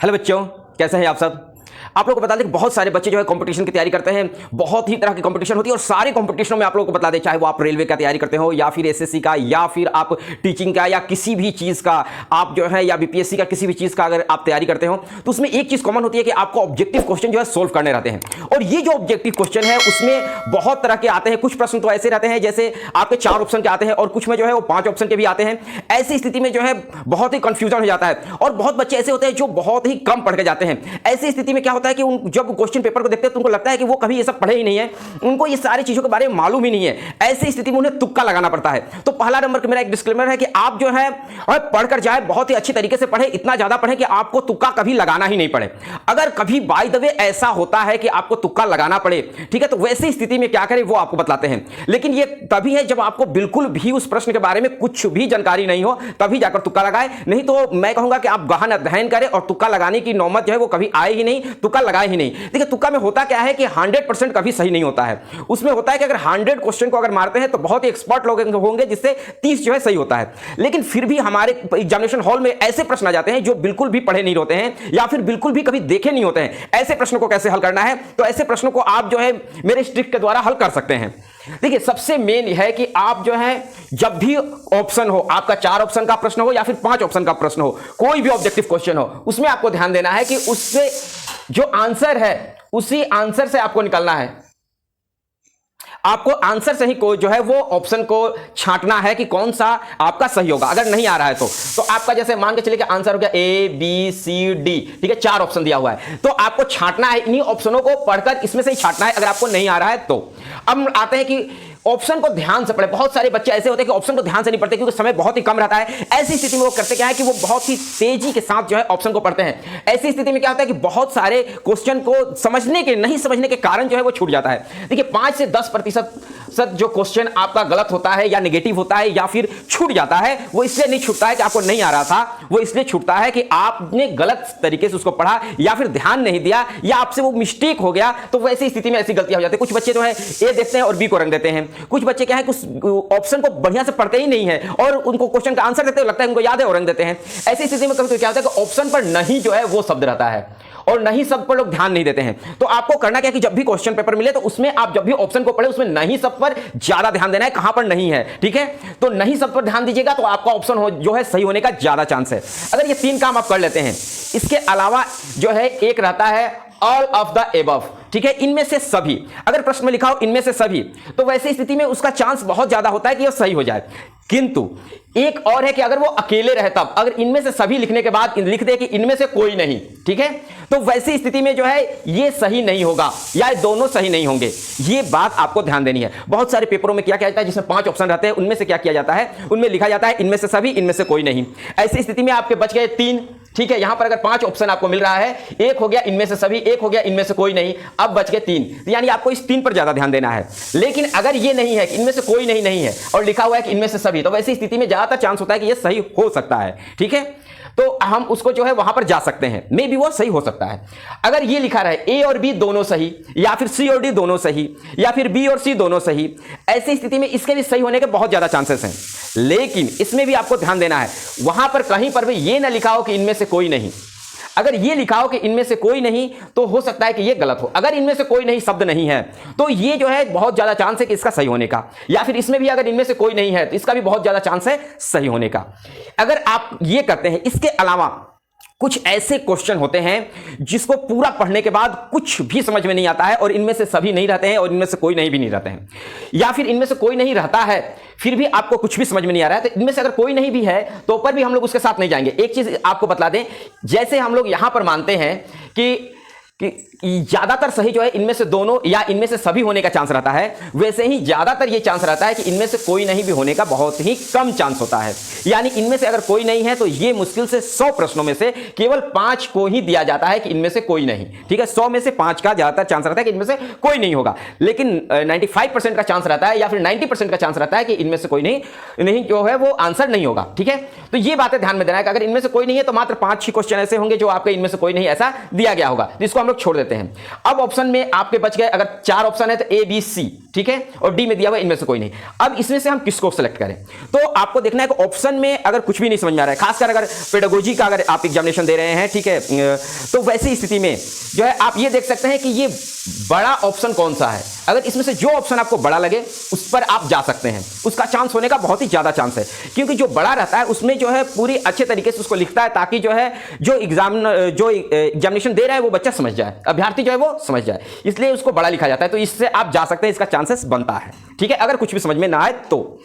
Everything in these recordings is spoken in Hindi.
हेलो बच्चों, कैसे हैं आप सब। आप लोगों को बता दें कि बहुत सारे बच्चे जो है कंपटीशन की तैयारी करते हैं। बहुत ही तरह की कंपटीशन होती है और सारे कंपटीशनों में आप लोगों को बता दें, चाहे वो आप रेलवे का तैयारी करते हो या फिर एसएससी का या फिर आप टीचिंग का या किसी भी चीज़ का आप जो है या बीपीएससी का किसी भी चीज़ का अगर आप तैयारी करते हो तो उसमें एक चीज़ कॉमन होती है कि आपको ऑब्जेक्टिव क्वेश्चन जो है सोल्व करने रहते हैं। और ये जो ऑब्जेक्टिव क्वेश्चन है उसमें बहुत तरह के आते हैं। कुछ प्रश्न तो ऐसे रहते हैं जैसे आपके 4 ऑप्शन के आते हैं और कुछ में जो है वो 5 ऑप्शन के भी आते हैं। ऐसी स्थिति में जो है बहुत ही कंफ्यूजन हो जाता है और बहुत बच्चे ऐसे होते हैं जो बहुत ही कम पढ़ के जाते हैं। ऐसी स्थिति में क्या होता है कि जब क्वेश्चन पेपर को देखते हैं तो उनको लगता है कि वो कभी ये सब पढ़े ही नहीं है, उनको ये सारी चीजों के बारे में मालूम ही नहीं है। ऐसी स्थिति में उन्हें तुक्का लगाना पड़ता है। तो पहला नंबर का मेरा एक डिस्क्लेमर है कि आप जो है पढ़कर जाए, बहुत ही अच्छी तरीके से पढ़े, इतना ज्यादा पढ़े कि आपको तुक्का कभी लगाना ही नहीं पड़े। अगर कभी बाय द वे ऐसा होता है कि आपको तुक्का लगाना पड़े, ठीक है, तो वैसी स्थिति में क्या करें वो आपको बतलाते हैं। लेकिन ये तभी है जब आपको बिल्कुल भी उस प्रश्न के बारे में कुछ भी जानकारी नहीं हो, तभी जाकर तुक्का लगाए। नहीं तो मैं कहूंगा कि आप गहन अध्ययन करें और तुक्का लगाने की नौबत जो है वो कभी आए ही नहीं, तुक्का लगाए ही नहीं। देखिए तुक्का में होता क्या है कि 100% कभी सही नहीं होता है। उसमें होता है कि अगर 100 क्वेश्चन को अगर मारते हैं तो बहुत ही एक्सपर्ट लोग होंगे जिससे 30 जो है सही होता है। लेकिन फिर भी हमारे एग्जामिनेशन हॉल में ऐसे प्रश्न आ जाते हैं जो बिल्कुल भी पढ़े नहीं होते हैं या फिर बिल्कुल भी कभी देखे नहीं होते हैं। ऐसे प्रश्नों को कैसे हल करना है, तो ऐसे प्रश्नों को आप जो है मेरे ट्रिक के द्वारा हल कर सकते हैं। देखिए सबसे मेन है कि आप जो है जब भी ऑप्शन हो, आपका 4 ऑप्शन का प्रश्न हो या फिर 5 ऑप्शन का प्रश्न हो, कोई भी ऑब्जेक्टिव क्वेश्चन हो, उसमें आपको ध्यान देना है कि उससे जो आंसर है उसी आंसर से आपको निकलना है। आपको आंसर से ही को जो है वो ऑप्शन को छांटना है कि कौन सा आपका सही होगा। अगर नहीं आ रहा है तो आपका जैसे मान के चलिए कि आंसर हो गया ए बी सी डी, ठीक है, 4 ऑप्शन दिया हुआ है, तो आपको छांटना है, इन्हीं ऑप्शनों को पढ़कर इसमें से ही छांटना है अगर आपको नहीं आ रहा है तो। अब आते हैं कि ऑप्शन को ध्यान से पढ़े। बहुत सारे बच्चे ऐसे होते हैं कि ऑप्शन को ध्यान से नहीं पढ़ते क्योंकि समय बहुत ही कम रहता है। ऐसी स्थिति में वो करते क्या है कि वो बहुत ही तेजी के साथ जो है ऑप्शन को पढ़ते हैं। ऐसी स्थिति में क्या होता है कि बहुत सारे क्वेश्चन को नहीं समझने के कारण जो है वो छूट जाता है। देखिए 5 से 10% जो क्वेश्चन आपका गलत होता है या नेगेटिव होता है या फिर छूट जाता है, वो इसलिए नहीं छूटता है कि आपको नहीं आ रहा था, वो इसलिए छूटता है कि आपने गलत तरीके से उसको पढ़ा या फिर ध्यान नहीं दिया या आपसे वो मिस्टेक हो गया। तो वैसी स्थिति में ऐसी गलतियां हो जाती है। कुछ बच्चे जो है ए देखते हैं और बी को रंग देते हैं। कुछ बच्चे क्या है कुछ ऑप्शन को बढ़िया से पढ़ते ही नहीं है और उनको क्वेश्चन का आंसर देते हैं, लगता है उनको याद है और रंग देते हैं। ऐसी स्थिति में कभी क्या होता है कि ऑप्शन पर नहीं जो है वो शब्द रहता है और नहीं सब पर लोग ध्यान नहीं देते हैं। तो आपको करना क्या है कि जब भी क्वेश्चन पेपर मिले तो उसमें आप जब भी ऑप्शन को पढ़े उसमें नहीं सब पर ज्यादा ध्यान देना है, कहां पर नहीं है, ठीक है। तो नहीं सब पर ध्यान दीजिएगा तो आपका ऑप्शन जो है सही होने का ज्यादा चांस है। अगर ये 3 काम आप कर लेते हैं, इसके अलावा जो है एक रहता है ऑल ऑफ द एबव, ठीक है, इनमें से सभी। अगर प्रश्न में लिखा हो इनमें से सभी, तो वैसी स्थिति में उसका चांस बहुत ज्यादा होता है कि यह सही हो जाए। किंतु एक और है कि अगर वो अकेले रहे तब, अगर इनमें से सभी लिखने के बाद लिख दे कि इनमें से कोई नहीं, ठीक है, तो वैसी स्थिति में जो है ये सही नहीं होगा या दोनों सही नहीं होंगे। ये बात आपको ध्यान देनी है। बहुत सारे पेपरों में क्या किया जाता है जिसमें 5 ऑप्शन रहते हैं, उनमें से क्या किया जाता है, उनमें लिखा जाता है इनमें से सभी, इनमें से कोई नहीं। ऐसी स्थिति में आपके बच गए 3, ठीक है। यहां पर अगर 5 ऑप्शन आपको मिल रहा है, एक हो गया इनमें से सभी, एक हो गया इनमें से कोई नहीं, अब बच गए 3, यानी आपको इस 3 पर ज्यादा ध्यान देना है। लेकिन अगर ये नहीं है कि इनमें से कोई नहीं है और लिखा हुआ है कि इनमें से सभी, तो वैसी स्थिति में ज्यादातर चांस होता है कि ये सही हो सकता है, ठीक है। तो हम उसको जो है वहां पर जा सकते हैं, मे बी वो सही हो सकता है। अगर ये लिखा रहे ए और बी दोनों सही या फिर सी और डी दोनों सही या फिर बी और सी दोनों सही, ऐसी स्थिति में इसके भी सही होने के बहुत ज्यादा चांसेस हैं। लेकिन इसमें भी आपको ध्यान देना है, वहां पर कहीं पर भी ये ना लिखा हो कि इनमें से कोई नहीं। अगर ये लिखा हो कि इनमें से कोई नहीं तो हो सकता है कि ये गलत हो। अगर इनमें से कोई नहीं शब्द नहीं है तो ये जो है बहुत ज्यादा चांस है कि इसका सही होने का। या फिर इसमें भी अगर इनमें से कोई नहीं है तो इसका भी बहुत ज्यादा चांस है सही होने का। अगर आप ये करते हैं, इसके अलावा कुछ ऐसे क्वेश्चन होते हैं जिसको पूरा पढ़ने के बाद कुछ भी समझ में नहीं आता है और इनमें से सभी नहीं रहते हैं और इनमें से कोई नहीं भी नहीं रहते हैं, या फिर इनमें से कोई नहीं रहता है फिर भी आपको कुछ भी समझ में नहीं आ रहा है, तो इनमें से अगर कोई नहीं भी है तो पर भी हम लोग उसके साथ नहीं जाएंगे। एक चीज आपको बता दें, जैसे हम लोग यहां पर मानते हैं कि ज्यादातर सही जो है इनमें से दोनों या इनमें से सभी होने का चांस रहता है, वैसे ही ज्यादातर ये चांस रहता है कि इनमें से कोई नहीं भी होने का बहुत ही कम चांस होता है। यानी इनमें से अगर कोई नहीं है तो ये मुश्किल से 100 प्रश्नों में से केवल 5 को ही दिया जाता है कि इनमें से कोई नहीं, ठीक है। 100 में से 5 का ज्यादातर चांस रहता है कि इनमें से कोई नहीं होगा। लेकिन 95% का चांस रहता है या फिर 90% का चांस रहता है कि इनमें से कोई नहीं जो है वो आंसर नहीं होगा, ठीक है। तो ये बातें ध्यान में देना है कि अगर इनमें से कोई नहीं है तो मात्र 5-6 क्वेश्चन ऐसे होंगे जो आपके इनमें से कोई नहीं ऐसा दिया गया होगा, जिसको हम लोग छोड़ देते हैं। अब ऑप्शन में आपके बच गए, अगर 4 ऑप्शन है तो ए बी सी, ठीक है, और डी में दिया हुआ इनमें से कोई नहीं। अब इसमें से हम किसको सेलेक्ट करें, तो आपको देखना है कि ऑप्शन में अगर कुछ भी नहीं समझ में आ रहा है, खासकर अगर पेडागोजी का अगर आप एग्जामिनेशन दे रहे हैं, ठीक है, तो वैसी स्थिति में जो है आप ये देख सकते हैं कि ये बड़ा ऑप्शन कौन सा है। अगर इसमें से जो ऑप्शन आपको बड़ा लगे उस पर आप जा सकते हैं, उसका चांस होने का बहुत ही ज्यादा चांस है, क्योंकि जो बड़ा रहता है उसमें जो है पूरी अच्छे तरीके से उसको लिखता है, ताकि जो है जो एग्जामिनेशन दे रहा है वो बच्चा समझ जाए, अभ्यर्थी जो है वो समझ जाए, इसलिए उसको बड़ा लिखा जाता है। तो इससे आप जा सकते हैं, इसका चांसेस बनता है, ठीक है। अगर कुछ भी समझ में ना आए तो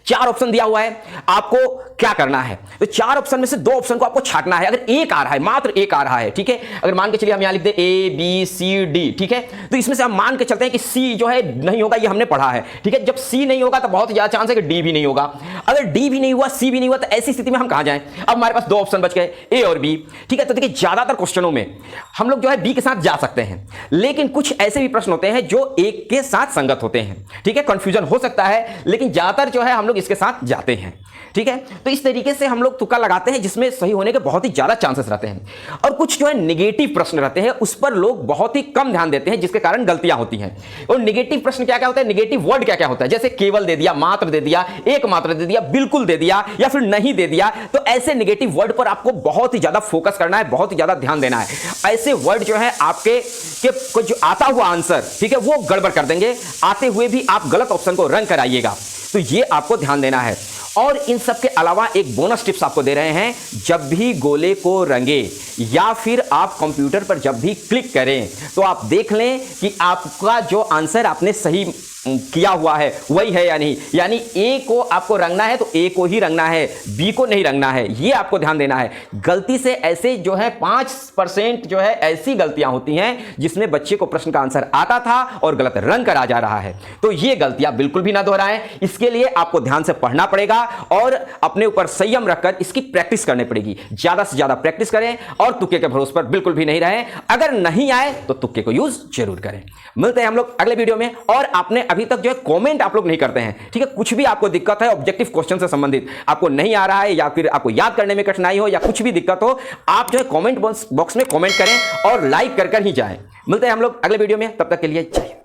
4 ऑप्शन दिया हुआ है, आपको क्या करना है, तो 4 ऑप्शन में से 2 ऑप्शन को आपको छांटना है। अगर एक आ रहा है, मात्र एक आ रहा है, ठीक है, अगर मान के चलिए हम यहां लिख दे A B C D, ठीक है, तो इसमें से हम मान के चलते हैं कि C जो है नहीं होगा, ये हमने पढ़ा है, ठीक है। जब C नहीं होगा तो बहुत ज्यादा चांस है कि D भी नहीं होगा। अगर D भी नहीं हुआ, C भी नहीं हुआ, तो ऐसी स्थिति में हम कहां जाएं। अब हमारे पास 2 ऑप्शन बच गए, A और B, ठीक है। तो देखिए ज्यादातर क्वेश्चनों में हम लोग जो है B के साथ जा सकते हैं, लेकिन कुछ ऐसे भी प्रश्न होते हैं जो एक के साथ संगत होते हैं, ठीक है, कंफ्यूजन हो सकता है, लेकिन ज्यादातर जो है हम लोग इसके साथ जाते हैं, ठीक है। तो इस तरीके से हम लोग तुक्का लगाते हैं, जिसमें सही होने के बहुत ही ज्यादा चांसेस रहते हैं। और कुछ जो है नेगेटिव प्रश्न रहते हैं, उस पर लोग बहुत ही कम ध्यान देते हैं, जिसके कारण गलतियां होती हैं। और नेगेटिव प्रश्न क्या क्या होता है, नेगेटिव वर्ड क्या क्या होता है, जैसे केवल दे दिया, मात्र दे दिया, एक मात्र दे दिया, बिल्कुल दे दिया, या फिर नहीं दे दिया। तो ऐसे नेगेटिव वर्ड पर आपको बहुत ही ज्यादा फोकस करना है, बहुत ही ज्यादा ध्यान देना है। ऐसे वर्ड जो है आपके जो आता हुआ आंसर, ठीक है, वो गड़बड़ कर देंगे, आते हुए भी आप गलत ऑप्शन को रंग कर आइएगा। तो ये आपको ध्यान देना है। और इन सब के अलावा एक बोनस टिप्स आपको दे रहे हैं, जब भी गोले को रंगे या फिर आप कंप्यूटर पर जब भी क्लिक करें तो आप देख लें कि आपका जो आंसर आपने सही किया हुआ है वही है या नहीं। यानी ए को आपको रंगना है तो ए को ही रंगना है, बी को नहीं रंगना है, ये आपको ध्यान देना है। गलती से ऐसे जो है 5% जो है ऐसी गलतियां होती हैं जिसमें बच्चे को प्रश्न का आंसर आता था और गलत रंग कर आ जा रहा है। तो ये गलतियां बिल्कुल भी ना दोहराएं। इसके लिए आपको ध्यान से पढ़ना पड़ेगा और अपने ऊपर संयम रखकर इसकी प्रैक्टिस करनी पड़ेगी। ज्यादा से ज्यादा प्रैक्टिस करें और तुक्के के भरोसे पर बिल्कुल भी नहीं रहें। अगर नहीं आए तो तुक्के को यूज जरूर करें। मिलते हैं हम लोग अगले वीडियो में। और आपने अभी तक जो है कमेंट आप लोग नहीं करते हैं, ठीक है। कुछ भी आपको दिक्कत है ऑब्जेक्टिव क्वेश्चन से संबंधित, आपको नहीं आ रहा है या फिर आपको याद करने में कठिनाई हो या कुछ भी दिक्कत हो, आप जो है कमेंट बॉक्स में कमेंट करें और लाइक कर ही जाएं। मिलते हैं हम लोग अगले वीडियो में, तब तक के लिए जय हिंद।